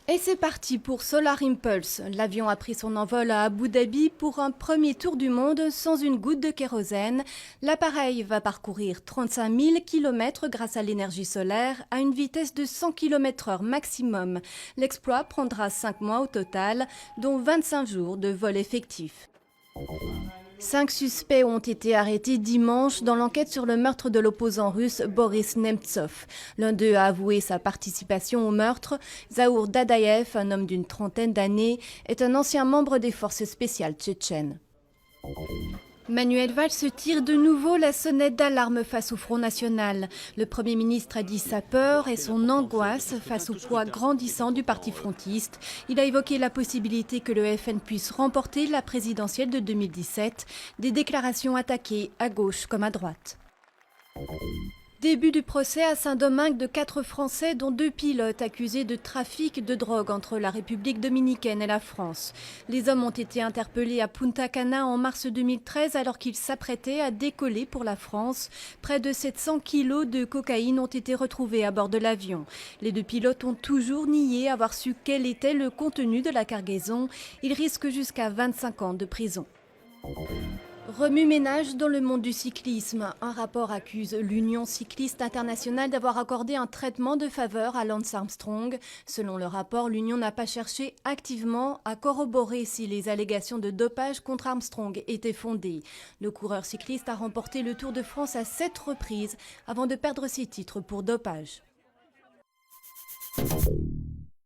Et c'est parti pour Solar Impulse. L'avion a pris son envol à Abu Dhabi pour un premier tour du monde sans une goutte de kérosène. L'appareil va parcourir 35 000 km grâce à l'énergie solaire à une vitesse de 100 km/h maximum. L'exploit prendra 5 mois au total, dont 25 jours de vol effectif. 5 suspects ont été arrêtés dimanche dans l'enquête sur le meurtre de l'opposant russe Boris Nemtsov. L'un d'eux a avoué sa participation au meurtre. Zahour Dadaïev, un homme d'une trentaine d'années, est un ancien membre des forces spéciales tchétchènes. Manuel Valls se tire de nouveau la sonnette d'alarme face au Front National. Le Premier ministre a dit sa peur et son angoisse face au poids grandissant du parti frontiste. Il a évoqué la possibilité que le FN puisse remporter la présidentielle de 2017. Des déclarations attaquées à gauche comme à droite. Début du procès à Saint-Domingue de 4 Français, dont 2 pilotes accusés de trafic de drogue entre la République dominicaine et la France. Les hommes ont été interpellés à Punta Cana en mars 2013 alors qu'ils s'apprêtaient à décoller pour la France. Près de 700 kilos de cocaïne ont été retrouvés à bord de l'avion. Les 2 pilotes ont toujours nié avoir su quel était le contenu de la cargaison. Ils risquent jusqu'à 25 ans de prison. Remue-ménage dans le monde du cyclisme. Un rapport accuse l'Union cycliste internationale d'avoir accordé un traitement de faveur à Lance Armstrong. Selon le rapport, l'Union n'a pas cherché activement à corroborer si les allégations de dopage contre Armstrong étaient fondées. Le coureur cycliste a remporté le Tour de France à 7 reprises avant de perdre ses titres pour dopage.